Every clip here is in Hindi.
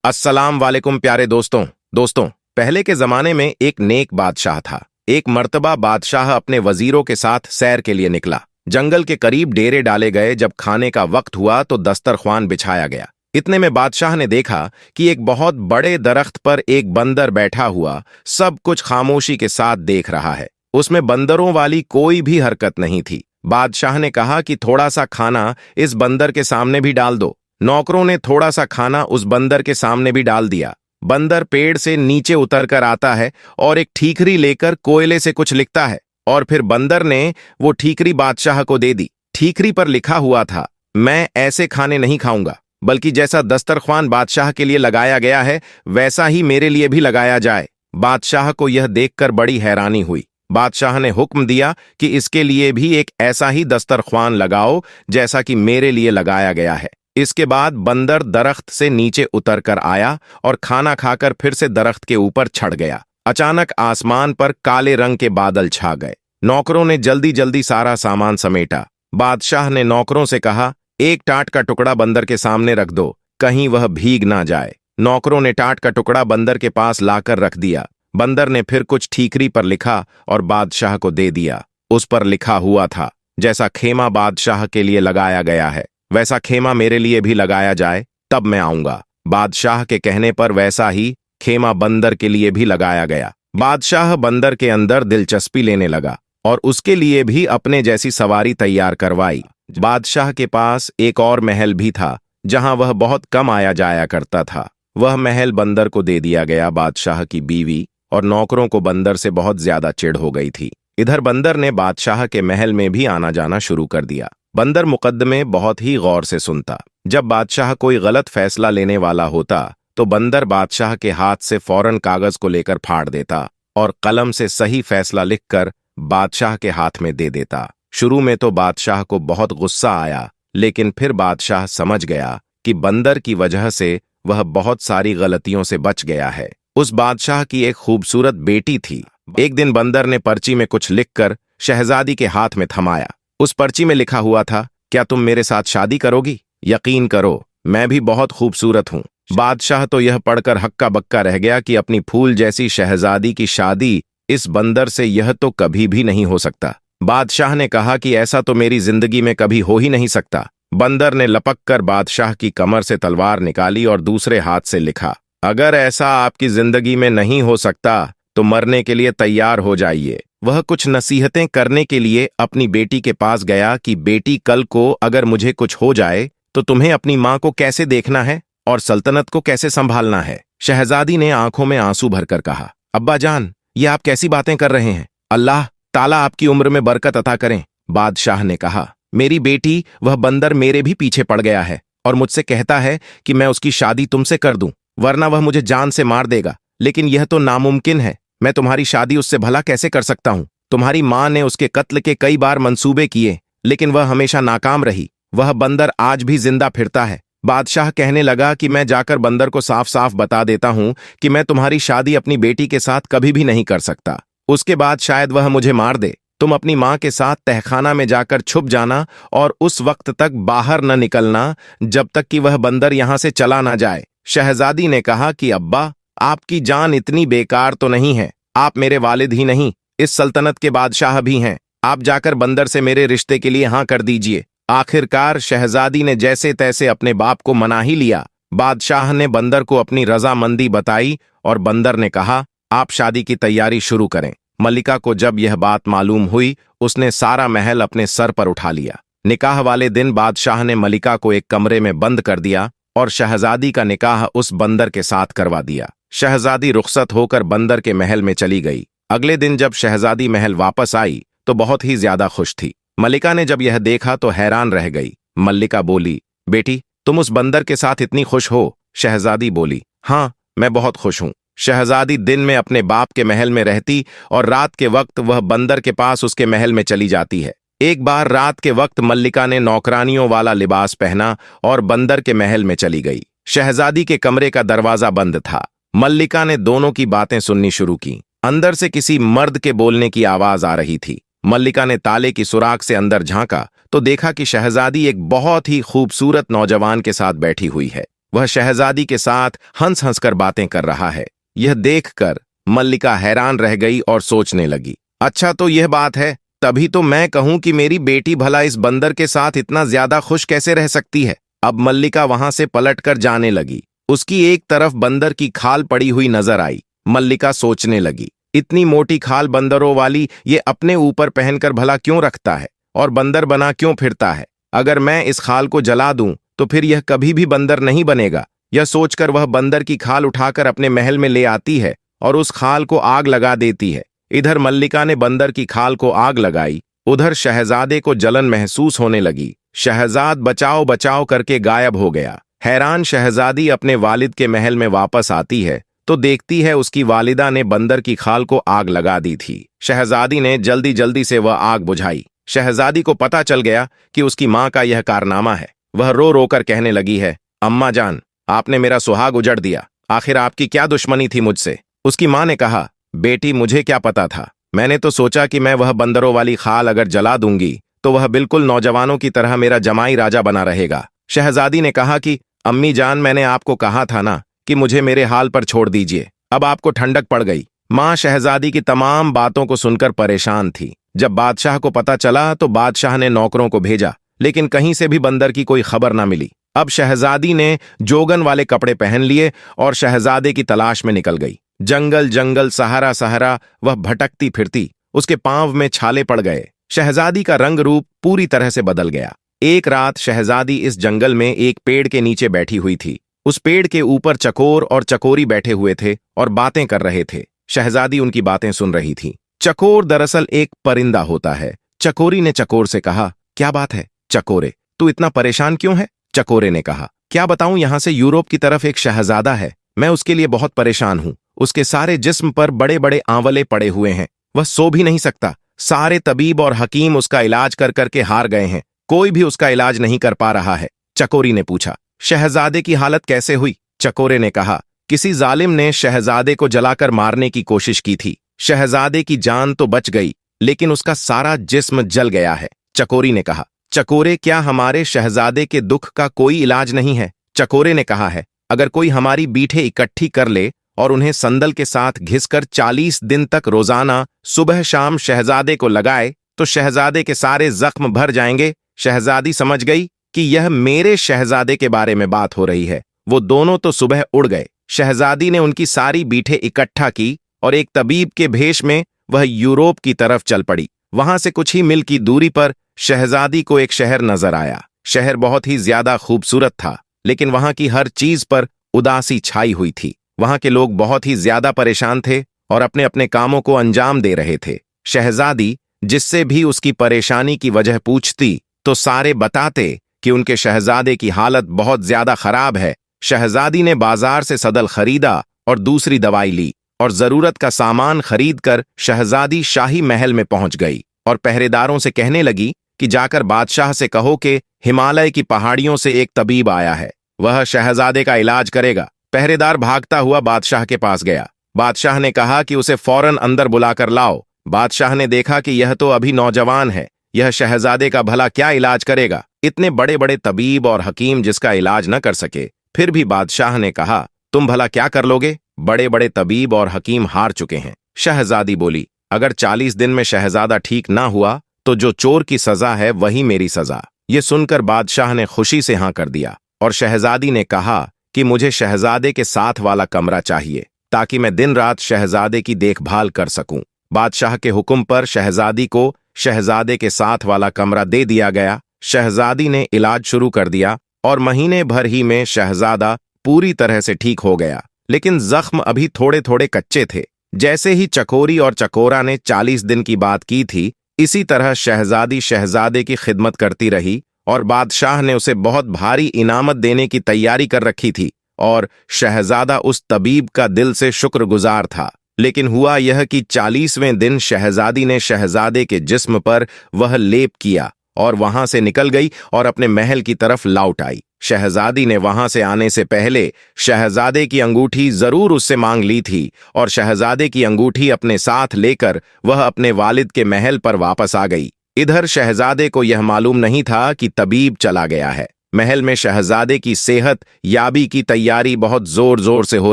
अस्सलाम वालेकुम प्यारे दोस्तों, पहले के जमाने में एक नेक बादशाह था। एक मर्तबा बादशाह अपने वजीरों के साथ सैर के लिए निकला। जंगल के करीब डेरे डाले गए। जब खाने का वक्त हुआ तो दस्तरख्वान बिछाया गया। इतने में बादशाह ने देखा कि एक बहुत बड़े दरख्त पर एक बंदर बैठा हुआ सब कुछ खामोशी के साथ देख रहा है। उसमें बंदरों वाली कोई भी हरकत नहीं थी। बादशाह ने कहा कि थोड़ा सा खाना इस बंदर के सामने भी डाल दो। नौकरों ने थोड़ा सा खाना उस बंदर के सामने भी डाल दिया। बंदर पेड़ से नीचे उतरकर आता है और एक ठीकरी लेकर कोयले से कुछ लिखता है और फिर बंदर ने वो ठीकरी बादशाह को दे दी। ठीकरी पर लिखा हुआ था, मैं ऐसे खाने नहीं खाऊंगा, बल्कि जैसा दस्तरख्वान बादशाह के लिए लगाया गया है वैसा ही मेरे लिए भी लगाया जाए। बादशाह को यह देखकर बड़ी हैरानी हुई। बादशाह ने हुक्म दिया कि इसके लिए भी एक ऐसा ही दस्तरख्वान लगाओ जैसा कि मेरे लिए लगाया गया है। इसके बाद बंदर दरख्त से नीचे उतरकर आया और खाना खाकर फिर से दरख्त के ऊपर चढ़ गया। अचानक आसमान पर काले रंग के बादल छा गए। नौकरों ने जल्दी जल्दी सारा सामान समेटा। बादशाह ने नौकरों से कहा, एक टाट का टुकड़ा बंदर के सामने रख दो, कहीं वह भीग ना जाए। नौकरों ने टाट का टुकड़ा बंदर के पास लाकर रख दिया। बंदर ने फिर कुछ ठीकरी पर लिखा और बादशाह को दे दिया। उस पर लिखा हुआ था, जैसा खेमा बादशाह के लिए लगाया गया है वैसा खेमा मेरे लिए भी लगाया जाए, तब मैं आऊंगा। बादशाह के कहने पर वैसा ही खेमा बंदर के लिए भी लगाया गया। बादशाह बंदर के अंदर दिलचस्पी लेने लगा और उसके लिए भी अपने जैसी सवारी तैयार करवाई। बादशाह के पास एक और महल भी था जहां वह बहुत कम आया जाया करता था। वह महल बंदर को दे दिया गया। बादशाह की बीवी और नौकरों को बंदर से बहुत ज्यादा चिढ़ हो गई थी। इधर बंदर ने बादशाह के महल में भी आना जाना शुरू कर दिया। बंदर मुकद्दमे बहुत ही गौर से सुनता। जब बादशाह कोई गलत फैसला लेने वाला होता तो बंदर बादशाह के हाथ से फौरन कागज को लेकर फाड़ देता और कलम से सही फैसला लिखकर बादशाह के हाथ में दे देता। शुरू में तो बादशाह को बहुत गुस्सा आया, लेकिन फिर बादशाह समझ गया कि बंदर की वजह से वह बहुत सारी गलतियों से बच गया है। उस बादशाह की एक खूबसूरत बेटी थी। एक दिन बंदर ने पर्ची में कुछ लिखकर शहजादी के हाथ में थमाया। उस पर्ची में लिखा हुआ था, क्या तुम मेरे साथ शादी करोगी? यकीन करो, मैं भी बहुत खूबसूरत हूं। बादशाह तो यह पढ़कर हक्का बक्का रह गया कि अपनी फूल जैसी शहजादी की शादी इस बंदर से यह तो कभी भी नहीं हो सकता। बादशाह ने कहा कि ऐसा तो मेरी जिंदगी में कभी हो ही नहीं सकता। बंदर ने लपक कर बादशाह की कमर से तलवार निकाली और दूसरे हाथ से लिखा, अगर ऐसा आपकी जिंदगी में नहीं हो सकता तो मरने के लिए तैयार हो जाइए। वह कुछ नसीहतें करने के लिए अपनी बेटी के पास गया कि बेटी, कल को अगर मुझे कुछ हो जाए तो तुम्हें अपनी माँ को कैसे देखना है और सल्तनत को कैसे संभालना है। शहजादी ने आंखों में आंसू भरकर कहा, अब्बा जान, ये आप कैसी बातें कर रहे हैं? अल्लाह ताला आपकी उम्र में बरकत अता करें। बादशाह ने कहा, मेरी बेटी, वह बंदर मेरे भी पीछे पड़ गया है और मुझसे कहता है कि मैं उसकी शादी तुमसे कर दूं, वरना वह मुझे जान से मार देगा। लेकिन यह तो नामुमकिन है। मैं तुम्हारी शादी उससे भला कैसे कर सकता हूं? तुम्हारी मां ने उसके कत्ल के कई बार मंसूबे किए, लेकिन वह हमेशा नाकाम रही। वह बंदर आज भी जिंदा फिरता है। बादशाह कहने लगा कि मैं जाकर बंदर को साफ साफ बता देता हूं कि मैं तुम्हारी शादी अपनी बेटी के साथ कभी भी नहीं कर सकता। उसके बाद शायद वह मुझे मार दे। तुम अपनी मां के साथ तहखाना में जाकर छुप जाना और उस वक्त तक बाहर न निकलना जब तक कि वह बंदर यहां से चला ना जाए। शहजादी ने कहा कि अब्बा, आपकी जान इतनी बेकार तो नहीं है। आप मेरे वालिद ही नहीं, इस सल्तनत के बादशाह भी हैं। आप जाकर बंदर से मेरे रिश्ते के लिए हाँ कर दीजिए। आखिरकार शहजादी ने जैसे तैसे अपने बाप को मना ही लिया। बादशाह ने बंदर को अपनी रजामंदी बताई और बंदर ने कहा, आप शादी की तैयारी शुरू करें। मल्लिका को जब यह बात मालूम हुई, उसने सारा महल अपने सर पर उठा लिया। निकाह वाले दिन बादशाह ने मल्लिका को एक कमरे में बंद कर दिया और शहजादी का निकाह उस बंदर के साथ करवा दिया। शहजादी रुखसत होकर बंदर के महल में चली गई। अगले दिन जब शहजादी महल वापस आई तो बहुत ही ज्यादा खुश थी। मल्लिका ने जब यह देखा तो हैरान रह गई। मल्लिका बोली, बेटी, तुम उस बंदर के साथ इतनी खुश हो? शहजादी बोली, हाँ, मैं बहुत खुश हूं। शहजादी दिन में अपने बाप के महल में रहती और रात के वक्त वह बंदर के पास उसके महल में चली जाती है। एक बार रात के वक्त मल्लिका ने नौकरानियों वाला लिबास पहना और बंदर के महल में चली गई। शहजादी के कमरे का दरवाजा बंद था। मल्लिका ने दोनों की बातें सुननी शुरू की। अंदर से किसी मर्द के बोलने की आवाज आ रही थी। मल्लिका ने ताले की सुराख से अंदर झांका तो देखा कि शहजादी एक बहुत ही खूबसूरत नौजवान के साथ बैठी हुई है। वह शहजादी के साथ हंस हंसकर बातें कर रहा है। यह देखकर मल्लिका हैरान रह गई और सोचने लगी, अच्छा तो यह बात है, तभी तो मैं कहूं कि मेरी बेटी भला इस बंदर के साथ इतना ज्यादा खुश कैसे रह सकती है। अब मल्लिका वहां से पलटकर जाने लगी। उसकी एक तरफ बंदर की खाल पड़ी हुई नजर आई। मल्लिका सोचने लगी, इतनी मोटी खाल बंदरों वाली ये अपने ऊपर पहनकर भला क्यों रखता है और बंदर बना क्यों फिरता है। अगर मैं इस खाल को जला दूं तो फिर यह कभी भी बंदर नहीं बनेगा। यह सोचकर वह बंदर की खाल उठाकर अपने महल में ले आती है और उस खाल को आग लगा देती है। इधर मल्लिका ने बंदर की खाल को आग लगाई, उधर शहजादे को जलन महसूस होने लगी। शहजाद बचाओ बचाओ करके गायब हो गया। हैरान शहजादी अपने वालिद के महल में वापस आती है तो देखती है उसकी वालिदा ने बंदर की खाल को आग लगा दी थी। शहजादी ने जल्दी जल्दी से वह आग बुझाई। शहजादी को पता चल गया कि उसकी माँ का यह कारनामा है। वह रो रो कर कहने लगी है, अम्मा जान, आपने मेरा सुहाग उजड़ दिया। आखिर आपकी क्या दुश्मनी थी मुझसे। उसकी माँ ने कहा, बेटी मुझे क्या पता था, मैंने तो सोचा कि मैं वह बंदरों वाली खाल अगर जला दूंगी तो वह बिल्कुल नौजवानों की तरह मेरा जमाई राजा बना रहेगा। शहजादी ने कहा कि अम्मी जान, मैंने आपको कहा था ना कि मुझे मेरे हाल पर छोड़ दीजिए, अब आपको ठंडक पड़ गई। माँ शहजादी की तमाम बातों को सुनकर परेशान थी। जब बादशाह को पता चला तो बादशाह ने नौकरों को भेजा, लेकिन कहीं से भी बंदर की कोई खबर ना मिली। अब शहजादी ने जोगन वाले कपड़े पहन लिए और शहजादे की तलाश में निकल गई। जंगल जंगल सहारा सहारा वह भटकती फिरती। उसके पांव में छाले पड़ गए। शहजादी का रंग रूप पूरी तरह से बदल गया। एक रात शहजादी इस जंगल में एक पेड़ के नीचे बैठी हुई थी। उस पेड़ के ऊपर चकोर और चकोरी बैठे हुए थे और बातें कर रहे थे। शहजादी उनकी बातें सुन रही थी। चकोर दरअसल एक परिंदा होता है। चकोरी ने चकोर से कहा, क्या बात है चकोरे, तू इतना परेशान क्यों है। चकोरे ने कहा, क्या बताऊं, यहां से यूरोप की तरफ एक शहजादा है, मैं उसके लिए बहुत परेशान हूं। उसके सारे जिस्म पर बड़े बड़े आंवले पड़े हुए हैं, वह सो भी नहीं सकता। सारे तबीब और हकीम उसका इलाज कर करके हार गए हैं, कोई भी उसका इलाज नहीं कर पा रहा है। चकोरी ने पूछा, शहजादे की हालत कैसे हुई। चकोरे ने कहा, किसी जालिम ने शहजादे को जलाकर मारने की कोशिश की थी। शहजादे की जान तो बच गई, लेकिन उसका सारा जिस्म जल गया है। चकोरी ने कहा, चकोरे, क्या हमारे शहजादे के दुख का कोई इलाज नहीं है। चकोरे ने कहा है, अगर कोई हमारी बीठे इकट्ठी कर ले और उन्हें संदल के साथ घिसकर 40 दिन तक रोजाना सुबह शाम शहजादे को लगाए तो शहजादे के सारे जख्म भर जाएंगे। शहजादी समझ गई कि यह मेरे शहजादे के बारे में बात हो रही है। वो दोनों तो सुबह उड़ गए। शहजादी ने उनकी सारी बीठे इकट्ठा की और एक तबीब के भेष में वह यूरोप की तरफ चल पड़ी। वहां से कुछ ही मील की दूरी पर शहजादी को एक शहर नजर आया। शहर बहुत ही ज्यादा खूबसूरत था, लेकिन वहां की हर चीज पर उदासी छाई हुई थी। वहां के लोग बहुत ही ज्यादा परेशान थे और अपने अपने कामों को अंजाम दे रहे थे। शहजादी जिससे भी उसकी परेशानी की वजह पूछती तो सारे बताते कि उनके शहजादे की हालत बहुत ज्यादा खराब है। शहजादी ने बाजार से सदल खरीदा और दूसरी दवाई ली और जरूरत का सामान खरीदकर शहजादी शाही महल में पहुंच गई और पहरेदारों से कहने लगी कि जाकर बादशाह से कहो कि हिमालय की पहाड़ियों से एक तबीब आया है, वह शहजादे का इलाज करेगा। पहरेदार भागता हुआ बादशाह के पास गया। बादशाह ने कहा कि उसे फौरन अंदर बुलाकर लाओ। बादशाह ने देखा कि यह तो अभी नौजवान है, यह शहजादे का भला क्या इलाज करेगा। इतने बड़े बड़े तबीब और हकीम जिसका इलाज न कर सके। फिर भी बादशाह ने कहा, तुम भला क्या कर लोगे, बड़े बड़े तबीब और हकीम हार चुके हैं। शहजादी बोली, अगर 40 दिन में शहजादा ठीक ना हुआ तो जो चोर की सजा है वही मेरी सजा। ये सुनकर बादशाह ने खुशी से हां कर दिया और शहजादी ने कहा कि मुझे शहजादे के साथ वाला कमरा चाहिए ताकि मैं दिन रात शहजादे की देखभाल कर सकूं। बादशाह के हुक्म पर शहजादी को शहजादे के साथ वाला कमरा दे दिया गया। शहजादी ने इलाज शुरू कर दिया और महीने भर ही में शहजादा पूरी तरह से ठीक हो गया, लेकिन जख्म अभी थोड़े थोड़े कच्चे थे। जैसे ही चकोरी और चकोरा ने 40 दिन की बात की थी, इसी तरह शहजादी शहजादे की खिदमत करती रही और बादशाह ने उसे बहुत भारी इनामत देने की तैयारी कर रखी थी और शहजादा उस तबीब का दिल से शुक्रगुजार था। लेकिन हुआ यह कि 40वें दिन शहजादी ने शहजादे के जिस्म पर वह लेप किया और वहां से निकल गई और अपने महल की तरफ लौट आई। शहजादी ने वहां से आने से पहले शहजादे की अंगूठी जरूर उससे मांग ली थी और शहजादे की अंगूठी अपने साथ लेकर वह अपने वालिद के महल पर वापस आ गई। इधर शहजादे को यह मालूम नहीं था कि तबीब चला गया है। महल में शहजादे की सेहत याबी की तैयारी बहुत जोर जोर से हो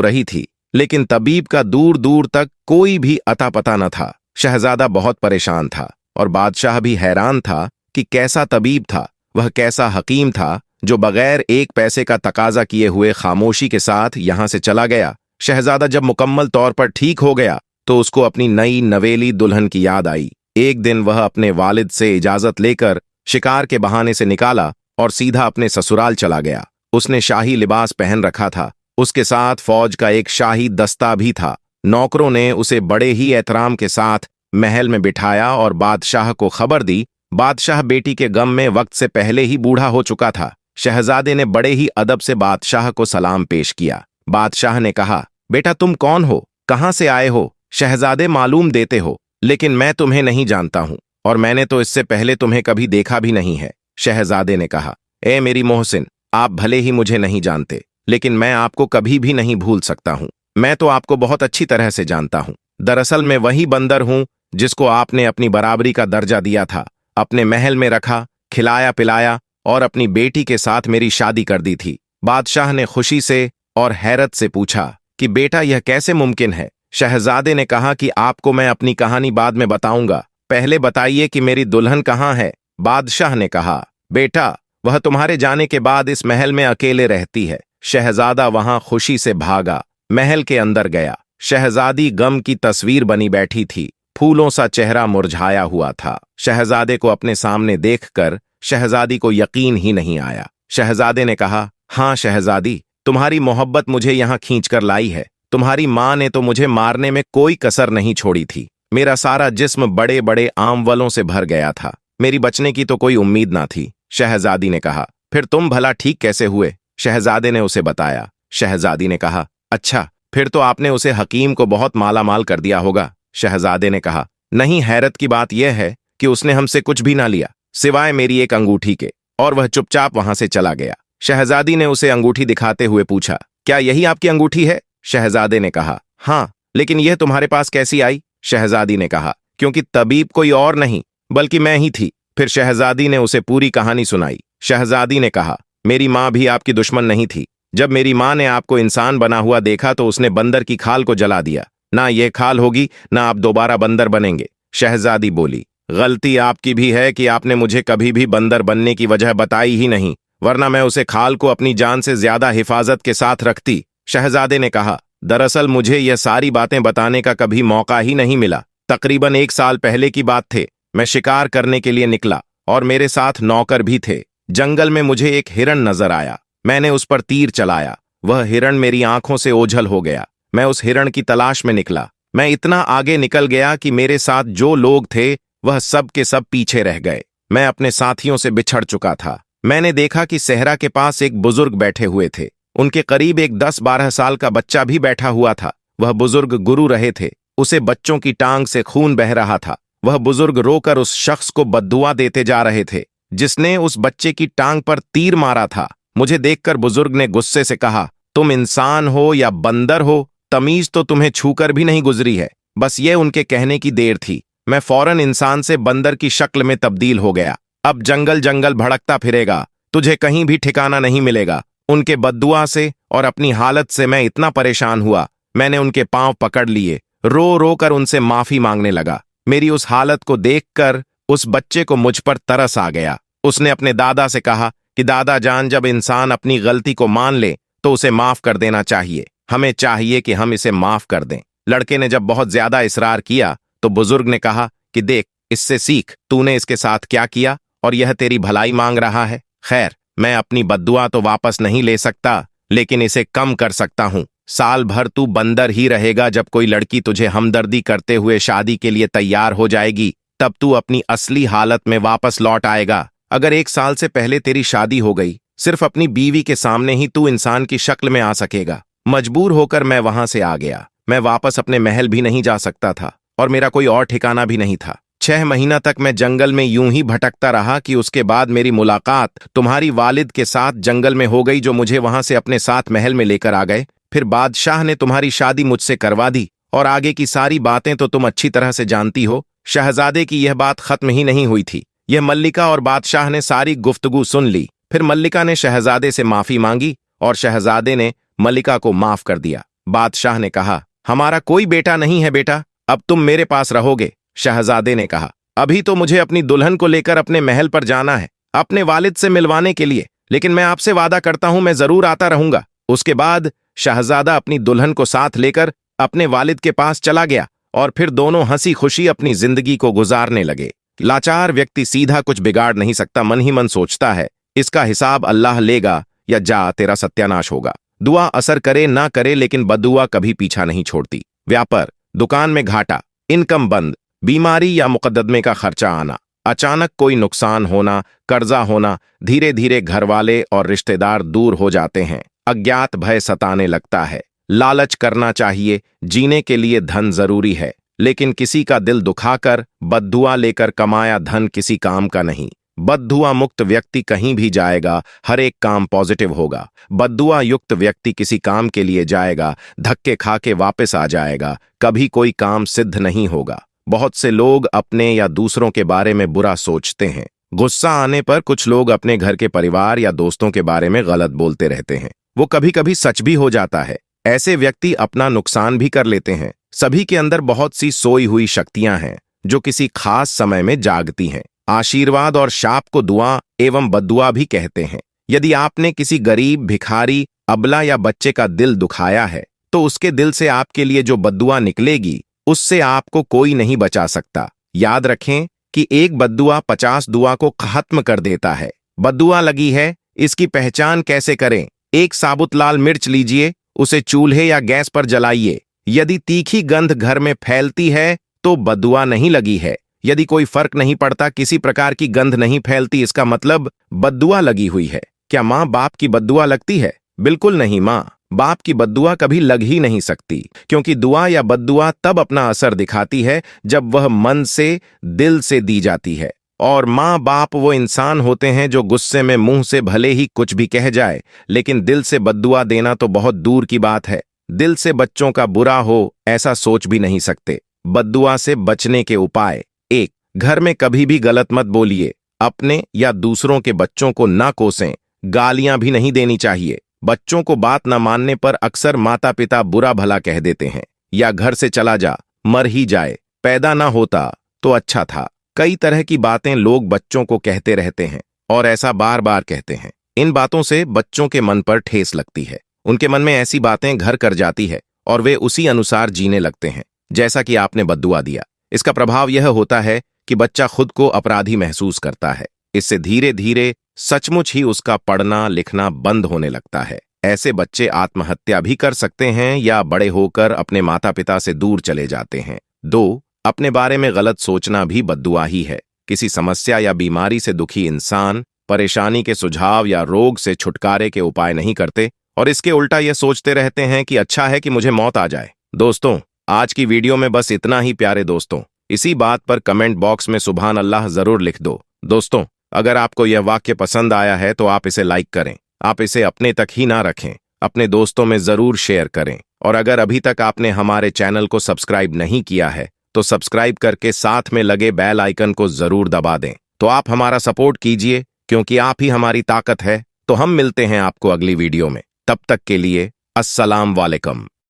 रही थी, लेकिन तबीब का दूर दूर तक कोई भी अता पता न था। शहजादा बहुत परेशान था और बादशाह भी हैरान था कि कैसा तबीब था, वह कैसा हकीम था जो बगैर एक पैसे का तकाजा किए हुए खामोशी के साथ यहां से चला गया। शहजादा जब मुकम्मल तौर पर ठीक हो गया तो उसको अपनी नई नवेली दुल्हन की याद आई। एक दिन वह अपने वालिद से इजाजत लेकर शिकार के बहाने से निकाला और सीधा अपने ससुराल चला गया। उसने शाही लिबास पहन रखा था, उसके साथ फौज का एक शाही दस्ता भी था। नौकरों ने उसे बड़े ही एहतराम के साथ महल में बिठाया और बादशाह को खबर दी। बादशाह बेटी के गम में वक्त से पहले ही बूढ़ा हो चुका था। शहजादे ने बड़े ही अदब से बादशाह को सलाम पेश किया। बादशाह ने कहा, बेटा तुम कौन हो, कहां से आए हो? शहजादे, मालूम देते हो, लेकिन मैं तुम्हें नहीं जानता हूं और मैंने तो इससे पहले तुम्हें कभी देखा भी नहीं है। शहजादे ने कहा, ए मेरी मोहसिन, आप भले ही मुझे नहीं जानते, लेकिन मैं आपको कभी भी नहीं भूल सकता हूं। मैं तो आपको बहुत अच्छी तरह से जानता हूं। दरअसल मैं वही बंदर हूं जिसको आपने अपनी बराबरी का दर्जा दिया था, अपने महल में रखा, खिलाया पिलाया और अपनी बेटी के साथ मेरी शादी कर दी थी। बादशाह ने खुशी से और हैरत से पूछा कि बेटा यह कैसे मुमकिन है? शहजादे ने कहा कि आपको मैं अपनी कहानी बाद में बताऊंगा, पहले बताइए कि मेरी दुल्हन कहाँ है? बादशाह ने कहा, बेटा वह तुम्हारे जाने के बाद इस महल में अकेले रहती है। शहजादा वहां खुशी से भागा, महल के अंदर गया। शहजादी गम की तस्वीर बनी बैठी थी, फूलों सा चेहरा मुरझाया हुआ था। शहजादे को अपने सामने देखकर शहजादी को यकीन ही नहीं आया। शहजादे ने कहा, हाँ शहजादी, तुम्हारी मोहब्बत मुझे यहाँ खींचकर लाई है। तुम्हारी माँ ने तो मुझे मारने में कोई कसर नहीं छोड़ी थी। मेरा सारा जिस्म बड़े बड़े आंवलों से भर गया था, मेरी बचने की तो कोई उम्मीद ना थी। शहजादी ने कहा, फिर तुम भला ठीक कैसे हुए? शहजादे ने उसे बताया। शहजादी ने कहा, अच्छा, फिर तो आपने उसे हकीम को बहुत माला माल कर दिया होगा। शहजादे ने कहा, नहीं, हैरत की बात यह है कि उसने हमसे कुछ भी ना लिया सिवाय मेरी एक अंगूठी के, और वह चुपचाप वहां से चला गया। शहजादी ने उसे अंगूठी दिखाते हुए पूछा, क्या यही आपकी अंगूठी है? शहजादे ने कहा, हाँ, लेकिन यह तुम्हारे पास कैसी आई? शहजादी ने कहा, क्योंकि तबीब कोई और नहीं बल्कि मैं ही थी। फिर शहजादी ने उसे पूरी कहानी सुनाई। शहजादी ने कहा, मेरी माँ भी आपकी दुश्मन नहीं थी। जब मेरी माँ ने आपको इंसान बना हुआ देखा तो उसने बंदर की खाल को जला दिया। ना ये खाल होगी ना आप दोबारा बंदर बनेंगे। शहजादी बोली, गलती आपकी भी है कि आपने मुझे कभी भी बंदर बनने की वजह बताई ही नहीं, वरना मैं उसे खाल को अपनी जान से ज्यादा हिफाजत के साथ रखती। शहजादे ने कहा, दरअसल मुझे यह सारी बातें बताने का कभी मौका ही नहीं मिला। तकरीबन 1 साल पहले की बात थे। मैं शिकार करने के लिए निकला और मेरे साथ नौकर भी थे। जंगल में मुझे एक हिरण नजर आया। मैंने उस पर तीर चलाया। वह हिरण मेरी आंखों से ओझल हो गया। मैं उस हिरण की तलाश में निकला। मैं इतना आगे निकल गया कि मेरे साथ जो लोग थे वह सब के सब पीछे रह गए। मैं अपने साथियों से बिछड़ चुका था। मैंने देखा कि सहरा के पास एक बुजुर्ग बैठे हुए थे। उनके करीब एक 10-12 साल का बच्चा भी बैठा हुआ था। वह बुजुर्ग गुरु रहे थे। उसे बच्चों की टांग से खून बह रहा था। वह बुजुर्ग रोकर उस शख्स को बद्दुआ देते जा रहे थे जिसने उस बच्चे की टांग पर तीर मारा था। मुझे देखकर बुजुर्ग ने गुस्से से कहा, तुम इंसान हो या बंदर हो, तमीज तो तुम्हें छूकर भी नहीं गुजरी है। बस ये उनके कहने की देर थी। मैं फौरन इंसान से बंदर की शक्ल में तब्दील हो गया। अब जंगल जंगल भड़कता फिरेगा, तुझे कहीं भी ठिकाना नहीं मिलेगा। उनके बद्दुआ से और अपनी हालत से मैं इतना परेशान हुआ, मैंने उनके पांव पकड़ लिए, रो रो कर उनसे माफी मांगने लगा। मेरी उस हालत को देखकर उस बच्चे को मुझ पर तरस आ गया। उसने अपने दादा से कहा कि दादा जान, जब इंसान अपनी गलती को मान ले तो उसे माफ कर देना चाहिए। हमें चाहिए कि हम इसे माफ कर दें। लड़के ने जब बहुत ज्यादा इसरार किया तो बुजुर्ग ने कहा कि देख, इससे सीख, तूने इसके साथ क्या किया और यह तेरी भलाई मांग रहा है। खैर, मैं अपनी बद्दुआ तो वापस नहीं ले सकता, लेकिन इसे कम कर सकता हूं। साल भर तू बंदर ही रहेगा। जब कोई लड़की तुझे हमदर्दी करते हुए शादी के लिए तैयार हो जाएगी तब तू अपनी असली हालत में वापस लौट आएगा। अगर 1 साल से पहले तेरी शादी हो गई, सिर्फ अपनी बीवी के सामने ही तू इंसान की शक्ल में आ सकेगा। मजबूर होकर मैं वहां से आ गया। मैं वापस अपने महल भी नहीं जा सकता था और मेरा कोई और ठिकाना भी नहीं था। 6 महीना तक मैं जंगल में यूं ही भटकता रहा कि उसके बाद मेरी मुलाकात तुम्हारी वालिद के साथ जंगल में हो गई, जो मुझे वहां से अपने साथ महल में लेकर आ गए। फिर बादशाह ने तुम्हारी शादी मुझसे करवा दी और आगे की सारी बातें तो तुम अच्छी तरह से जानती हो। शहजादे की यह बात खत्म ही नहीं हुई थी। यह मल्लिका और बादशाह ने सारी गुफ्तगू सुन ली। फिर मल्लिका ने शहजादे से माफी मांगी और शहजादे ने मल्लिका को माफ कर दिया। बादशाह ने कहा, हमारा कोई बेटा नहीं है बेटा, अब तुम मेरे पास रहोगे। शहजादे ने कहा, अभी तो मुझे अपनी दुल्हन को लेकर अपने महल पर जाना है, अपने वालिद से मिलवाने के लिए, लेकिन मैं आपसे वादा करता हूं मैं जरूर आता रहूंगा। उसके बाद शहजादा अपनी दुल्हन को साथ लेकर अपने वालिद के पास चला गया और फिर दोनों हंसी खुशी अपनी जिंदगी को गुजारने लगे। लाचार व्यक्ति सीधा कुछ बिगाड़ नहीं सकता, मन ही मन सोचता है इसका हिसाब अल्लाह लेगा या जा तेरा सत्यानाश होगा। दुआ असर करे ना करे लेकिन बददुआ कभी पीछा नहीं छोड़ती। व्यापार, दुकान में घाटा, इनकम बंद, बीमारी या मुकदमे का खर्चा आना, अचानक कोई नुकसान होना, कर्जा होना, धीरे धीरे घरवाले और रिश्तेदार दूर हो जाते हैं, अज्ञात भय सताने लगता है। लालच करना चाहिए, जीने के लिए धन जरूरी है, लेकिन किसी का दिल दुखाकर बद्दुआ लेकर कमाया धन किसी काम का नहीं। बद्दुआ मुक्त व्यक्ति कहीं भी जाएगा, हर एक काम पॉजिटिव होगा। बद्दुआ युक्त व्यक्ति किसी काम के लिए जाएगा, धक्के खा के वापस आ जाएगा, कभी कोई काम सिद्ध नहीं होगा। बहुत से लोग अपने या दूसरों के बारे में बुरा सोचते हैं। गुस्सा आने पर कुछ लोग अपने घर के परिवार या दोस्तों के बारे में गलत बोलते रहते हैं, वो कभी कभी सच भी हो जाता है। ऐसे व्यक्ति अपना नुकसान भी कर लेते हैं। सभी के अंदर बहुत सी सोई हुई शक्तियां हैं जो किसी खास समय में जागती हैं। आशीर्वाद और शाप को दुआ एवं बद्दुआ भी कहते हैं। यदि आपने किसी गरीब, भिखारी, अबला या बच्चे का दिल दुखाया है तो उसके दिल से आपके लिए जो बद्दुआ निकलेगी उससे आपको कोई नहीं बचा सकता। याद रखें कि एक बद्दुआ 50 दुआ को खत्म कर देता है। बद्दुआ लगी है, इसकी पहचान कैसे करें? एक साबुत लाल मिर्च लीजिए, उसे चूल्हे या गैस पर जलाइए। यदि तीखी गंध घर में फैलती है तो बद्दुआ नहीं लगी है। यदि कोई फर्क नहीं पड़ता, किसी प्रकार की गंध नहीं फैलती, इसका मतलब बद्दुआ लगी हुई है। क्या माँ बाप की बद्दुआ लगती है? बिल्कुल नहीं, माँ बाप की बद्दुआ कभी लग ही नहीं सकती, क्योंकि दुआ या बद्दुआ तब अपना असर दिखाती है जब वह मन से, दिल से दी जाती है। और माँ बाप वो इंसान होते हैं जो गुस्से में मुंह से भले ही कुछ भी कह जाए, लेकिन दिल से बद्दुआ देना तो बहुत दूर की बात है। दिल से बच्चों का बुरा हो ऐसा सोच भी नहीं सकते। बद्दुआ से बचने के उपाय: 1. घर में कभी भी गलत मत बोलिए। अपने या दूसरों के बच्चों को ना कोसें, गालियां भी नहीं देनी चाहिए। बच्चों को बात न मानने पर अक्सर माता पिता बुरा भला कह देते हैं, या घर से चला जा, मर ही जाए, पैदा ना होता तो अच्छा था। कई तरह की बातें लोग बच्चों को कहते रहते हैं और ऐसा बार बार कहते हैं। इन बातों से बच्चों के मन पर ठेस लगती है। उनके मन में ऐसी बातें घर कर जाती है और वे उसी अनुसार जीने लगते हैं जैसा कि आपने बद्दुआ दिया। इसका प्रभाव यह होता है कि बच्चा खुद को अपराधी महसूस करता है। इससे धीरे धीरे सचमुच ही उसका पढ़ना लिखना बंद होने लगता है। ऐसे बच्चे आत्महत्या भी कर सकते हैं या बड़े होकर अपने माता पिता से दूर चले जाते हैं। 2. अपने बारे में गलत सोचना भी बद्दुआ ही है। किसी समस्या या बीमारी से दुखी इंसान परेशानी के सुझाव या रोग से छुटकारे के उपाय नहीं करते और इसके उल्टा यह सोचते रहते हैं कि अच्छा है कि मुझे मौत आ जाए। दोस्तों, आज की वीडियो में बस इतना ही प्यारे दोस्तों। इसी बात पर कमेंट बॉक्स में सुभान अल्लाह जरूर लिख दो। दोस्तों, अगर आपको यह वाक्य पसंद आया है तो आप इसे लाइक करें। आप इसे अपने तक ही ना रखें, अपने दोस्तों में जरूर शेयर करें। और अगर अभी तक आपने हमारे चैनल को सब्सक्राइब नहीं किया है तो सब्सक्राइब करके साथ में लगे बेल आइकन को जरूर दबा दें। तो आप हमारा सपोर्ट कीजिए, क्योंकि आप ही हमारी ताकत है। तो हम मिलते हैं आपको अगली वीडियो में। तब तक के लिए अस्सलाम वालेकुम।